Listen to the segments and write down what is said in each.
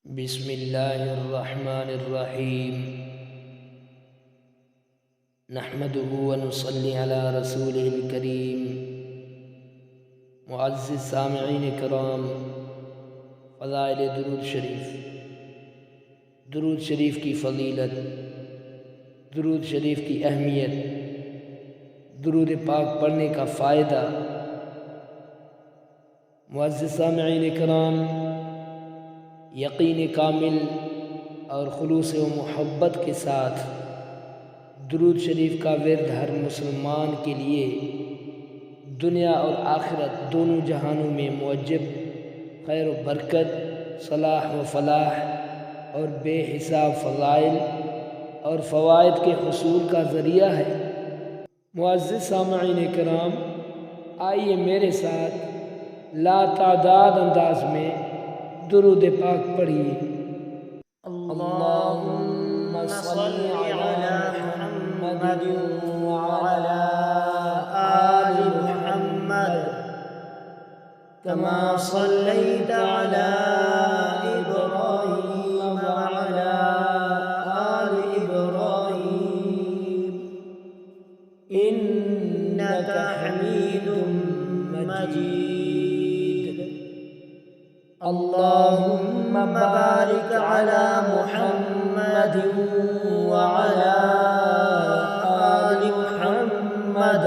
बिस्मिल्लाहिर्रहमानिर्रहीम। नहमदुहु व नुसल्ली अला रसूलिहिल करीम। मुअज़्ज़िज़ सामिईन किराम, फ़ज़ाइल दुरूद शरीफ। दुरूद शरीफ की फ़ज़ीलत, दुरूद शरीफ की अहमियत, दुरूद पाक पढ़ने का फ़ायदा। मुअज़्ज़िज़ सामिईन किराम, यकीन कामिल और खुलूस व मोहब्बत के साथ दुरूद शरीफ का विर्द हर मुसलमान के लिए दुनिया और आखिरत दोनों जहानों में मुअज्जब खैर व बरकत, सलाह व फलाह और बेहिसाब फ़ज़ाइल और फ़वाइद के हुसूल का ज़रिया है। मुअज़्ज़िज़ सामिईन किराम, आइए मेरे साथ लातादाद अंदाज में दुरूद पाक पढ़िए। अल्लाहुम्मा सल्ली अला मुहम्मद व अला आलि मुहम्मद कमा सल्लैता अला इब्राहीम व अला आलि इब्राहीम इन्नका हमीदुम मजीद। अल्लाहुम्मा बारिक अला मुहम्मद व अला आलि मुहम्मद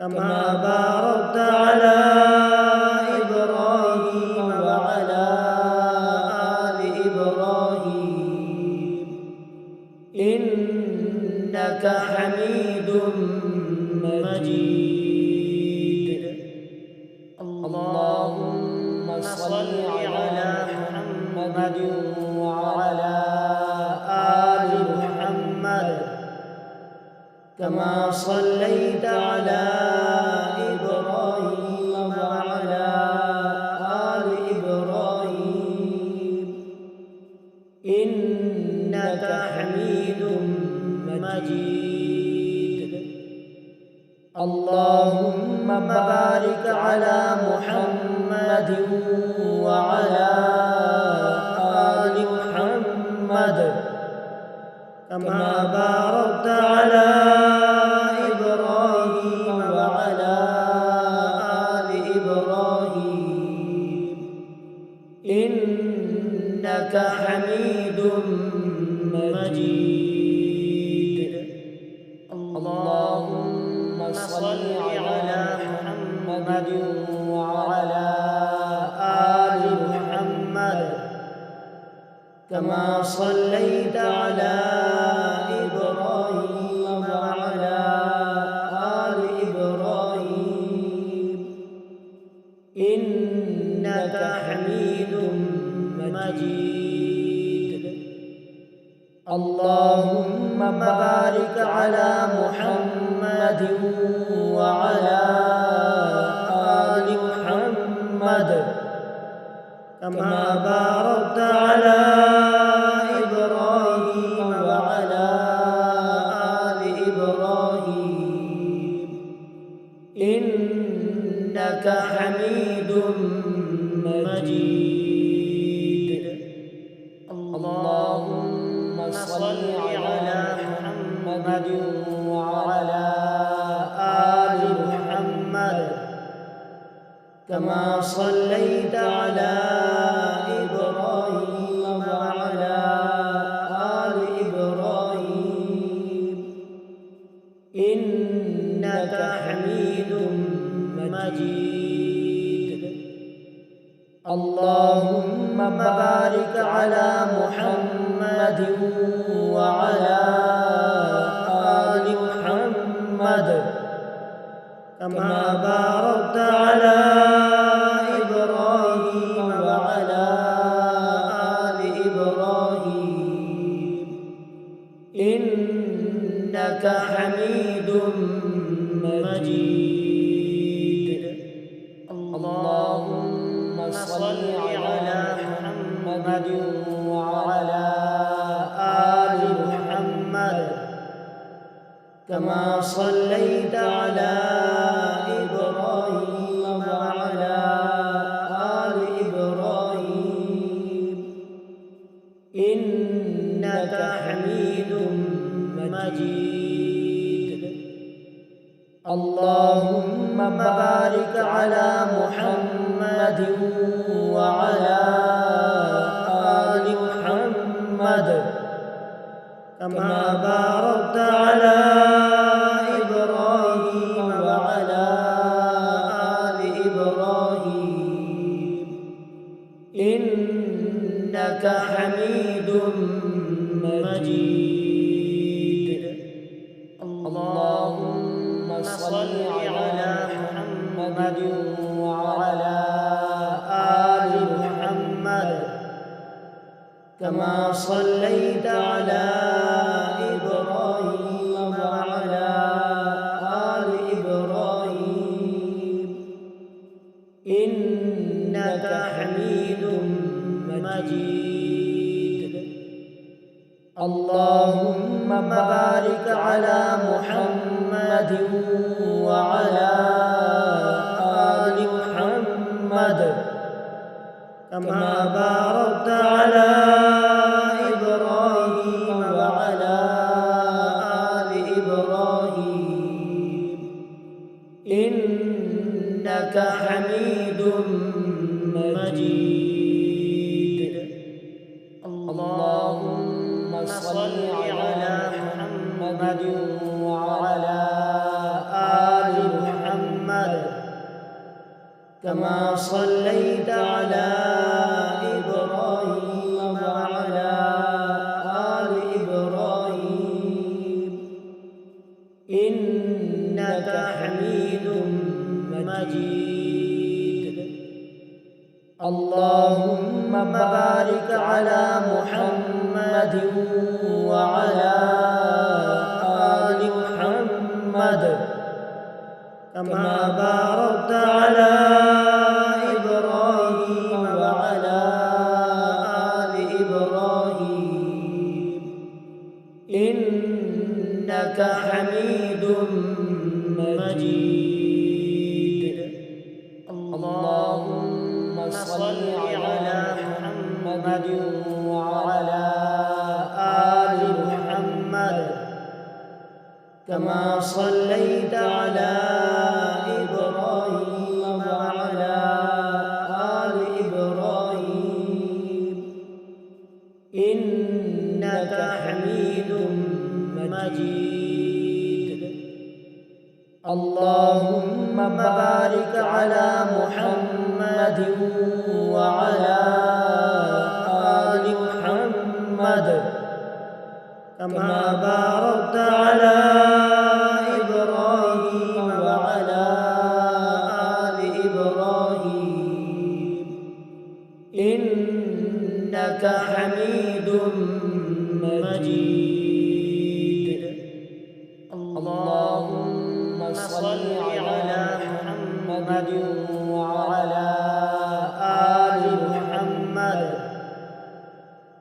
कमा बारकता अला इब्राहीम व अला आलि इब्राहीम इन्नका हमीदुम मजीद। अल्लाहुम्मा सल्ली अला मुहम्मद व अला आलि मुहम्मद कमा सल्लैता अला इब्राहीम व अला आलि इब्राहीम इन्नका हमीदुम मजीद। अल्लाहुम्मा बारिक अला मुहम्मद व अला आलि मुहम्मद कमा बारकता अला इब्राहीम व अला आलि इब्राहीम इन्नका हमीदुम मजीद। अल्लाहुम्मा सल्ली अला मुहम्मद व अला आलि मुहम्मद कमा सल्लैता अला इब्राहीम व अला आलि इब्राहीम इन्नका हमीदुम मजीद। अल्लाहुम्मा बारिक अला मुहम्मद व अला आलि मुहम्मद कमा बारकता अला इब्राहीम व अला आलि इब्राहीम इन्नका हमीदुम मजीद। अल्लाहुम्मा सल्ली अला मुहम्मद व अला आलि मुहम्मद कमा सल्लैता अला इब्राहीम व अला आलि इब्राहीम इन्नका हमीदुम मजीद। अल्लाहुम्मा बारिक अला मुहम्मद व अला आलि मुहम्मद कमा बारकता अला इब्राहीम व अला आलि इब्राहीम इन्नका हमीदुम मजीद। अल्लाहुम्मा सल्ली अला मुहम्मद व अला आलि मुहम्मद कमा सल्लैता अला इब्राहीम व अला आलि इब्राहीम إنك حميد مجيد. اللهم بارك على محمد وعلى آل محمد كما باركت على إبراهيم وعلى آل إبراهيم إنك حميد مجيد. اللهم صل على محمد وعلى آل محمد كما صليت على إبراهيم وعلى آل إبراهيم إنك حميد مجيد. اللهم بارك على محمد وعلى آل محمد كما باركت على إبراهيم وعلى آل إبراهيم إنك حميد مجيد. اللهم صل على محمد وعلى آل محمد كما صليت على إبراهيم وعلى آل إبراهيم إنك حميد مجيد. اللهم بارك على محمد وعلى آل محمد كما باركت على إبراهيم وعلى آل إبراهيم إنك حميد مجيد. اللهم صل على محمد وعلى آل محمد كما صليت على إبراهيم وعلى آل إبراهيم إنك حميد مجيد. اللهم بارك على محمد وعلى آل محمد كما باركت على إبراهيم وعلى آل إبراهيم إنك حميد مجيد. اللهم صل على محمد وعلى آل محمد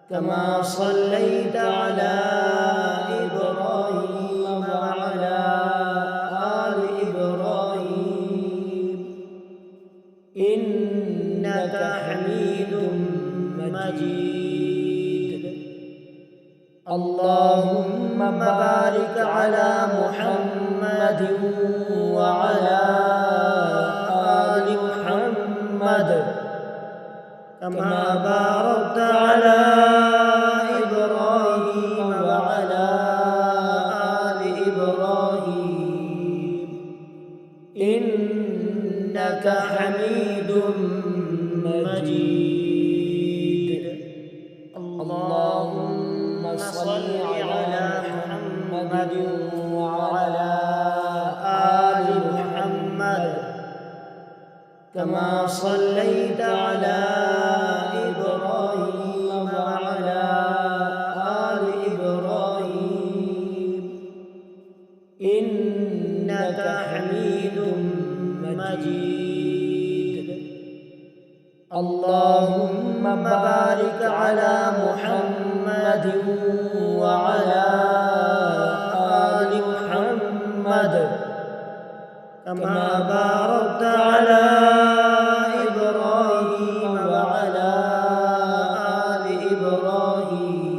كما صليت على إبراهيم وعلى آل إبراهيم إنك حميد مجيد. اللهم بارك على محمد وعلى آل محمد كما باركت على إبراهيم وعلى آل إبراهيم إنك حميد مجيد. اللهم صل على محمد وعلى آل محمد كما صليت على إبراهيم وعلى آل إبراهيم إنك حميد مجيد. اللهم بارك على محمد وعلى آل محمد كما باركت على إبراهيم وعلى آل إبراهيم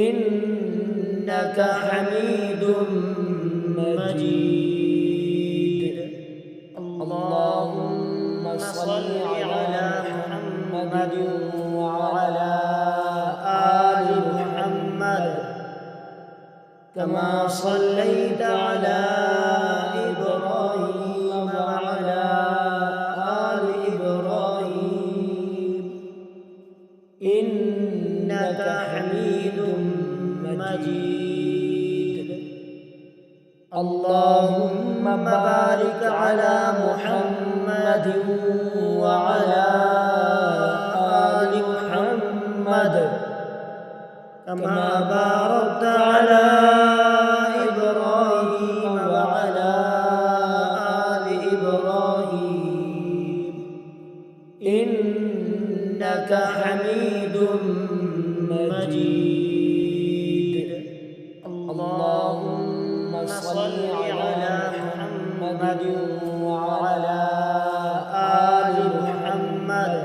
إنك حميد مجيد. اللهم صل على محمد وعلى آل محمد كما صليت على إبراهيم وعلى آل إبراهيم إنك حميد مجيد. اللهم بارك على محمد وعلى آل محمد كما باركت على إبراهيم وعلى آل إبراهيم إنك حميد مجيد. اللهم صل على محمد وعلى آل محمد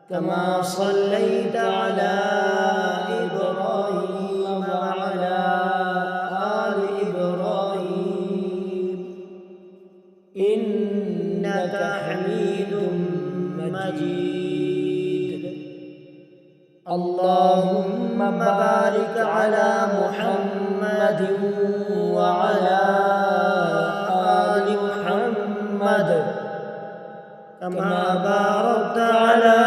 كما صليت على إبراهيم وعلى آل إبراهيم إنك حميد مجيد. اللهم بارك على محمد وعلى آل محمد كما باركت على